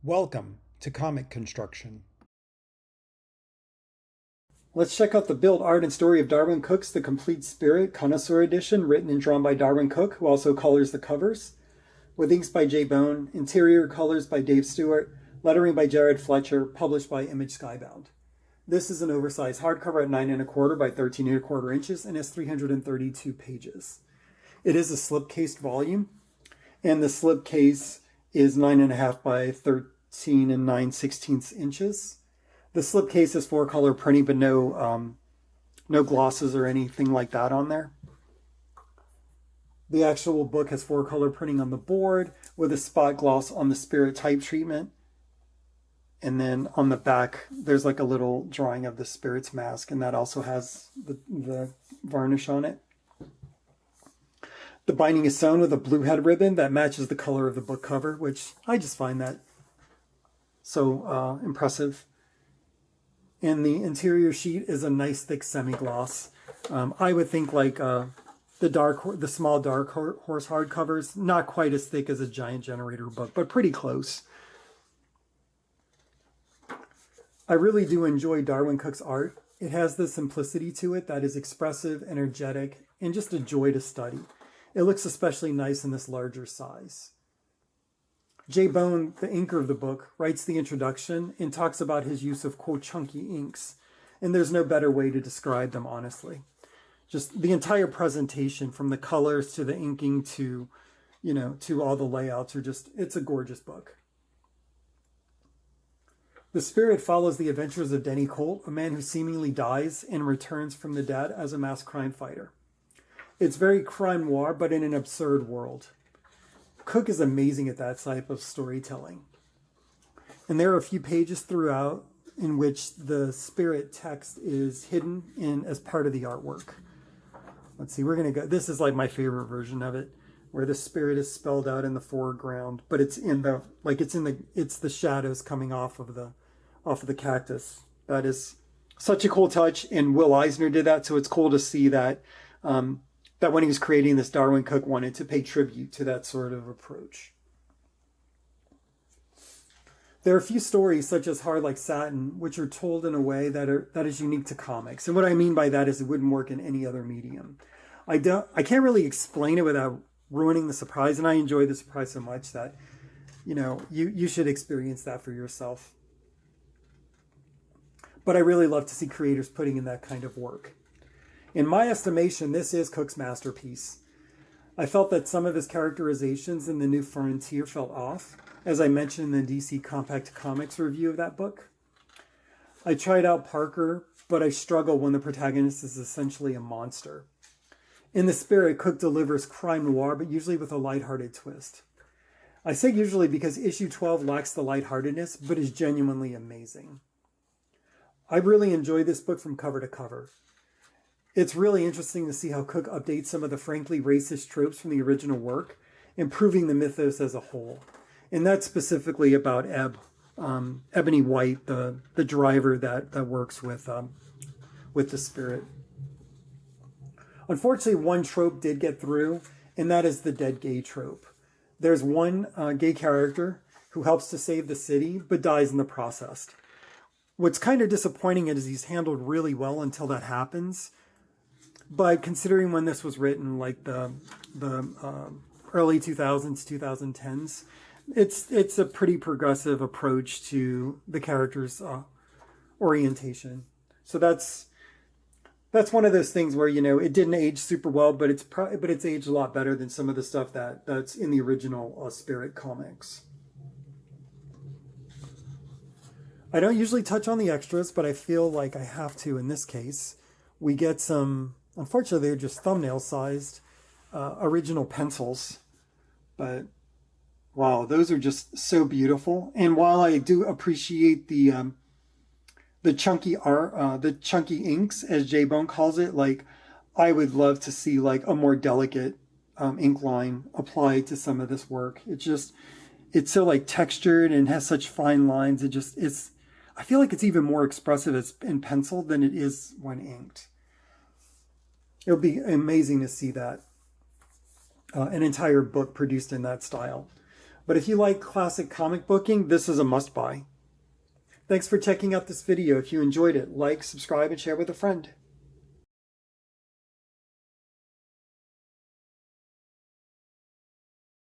Welcome to Comic Construction. Let's check out the build, art, and story of Darwyn Cooke's The Complete Spirit Connoisseur Edition, written and drawn by Darwyn Cooke, who also colors the covers, with inks by J. Bone, interior colors by Dave Stewart, lettering by Jared Fletcher, published by Image Skybound. This is an oversized hardcover at 9 1/4 by 13 1/4 inches and has 332 pages. It is a slipcased volume, and the slipcase is 9.5 by 13 9/16 inches. The slipcase is 4-color printing, but no glosses or anything like that on there. The actual book has 4-color printing on the board with a spot gloss on the spirit type treatment. And then on the back, there's like a little drawing of the spirit's mask, and that also has the varnish on it. The binding is sewn with a blue head ribbon that matches the color of the book cover, which I just find that so impressive. And the interior sheet is a nice thick semi-gloss. I would think like the small Dark Horse hardcovers, not quite as thick as a Giant Generator book, but pretty close. I really do enjoy Darwyn Cooke's art. It has the simplicity to it that is expressive, energetic, and just a joy to study. It looks especially nice in this larger size. J. Bone, the inker of the book, writes the introduction and talks about his use of, quote, chunky inks. And there's no better way to describe them, honestly. Just the entire presentation, from the colors to the inking to, to all the layouts, it's a gorgeous book. The Spirit follows the adventures of Denny Colt, a man who seemingly dies and returns from the dead as a masked crime fighter. It's very crime noir, but in an absurd world. Cooke is amazing at that type of storytelling. And there are a few pages throughout in which the spirit text is hidden as part of the artwork. Let's see, we're going to go, this is like my favorite version of it, where the spirit is spelled out in the foreground, but it's the shadows coming off of the cactus. That is such a cool touch, and Will Eisner did that, so it's cool to see that that when he was creating this, Darwyn Cooke wanted to pay tribute to that sort of approach. There are a few stories, such as Hard Like Satin, which are told in a way that is unique to comics. And what I mean by that is it wouldn't work in any other medium. I can't really explain it without ruining the surprise, and I enjoy the surprise so much that, you should experience that for yourself. But I really love to see creators putting in that kind of work. In my estimation, this is Cooke's masterpiece. I felt that some of his characterizations in The New Frontier felt off, as I mentioned in the DC Compact Comics review of that book. I tried out Parker, but I struggle when the protagonist is essentially a monster. In The Spirit, Cooke delivers crime noir, but usually with a lighthearted twist. I say usually because issue 12 lacks the lightheartedness, but is genuinely amazing. I really enjoy this book from cover to cover. It's really interesting to see how Cooke updates some of the frankly racist tropes from the original work, improving the mythos as a whole. And that's specifically about Ebony White, the driver that works with the spirit. Unfortunately, one trope did get through, and that is the dead gay trope. There's one gay character who helps to save the city, but dies in the process. What's kind of disappointing is he's handled really well until that happens. But considering when this was written, like the early 2000s, 2010s, it's a pretty progressive approach to the character's orientation. So that's one of those things where, it didn't age super well, but it's aged a lot better than some of the stuff that's in the original Spirit comics. I don't usually touch on the extras, but I feel like I have to in this case. We get some, unfortunately, they're just thumbnail-sized original pencils, but wow, those are just so beautiful. And while I do appreciate the chunky art, the chunky inks, as J. Bone calls it, like I would love to see like a more delicate ink line applied to some of this work. It's so like textured and has such fine lines. I feel like it's even more expressive in pencil than it is when inked. It'll be amazing to see that. An entire book produced in that style. But if you like classic comic booking, this is a must-buy. Thanks for checking out this video. If you enjoyed it, like, subscribe, and share with a friend.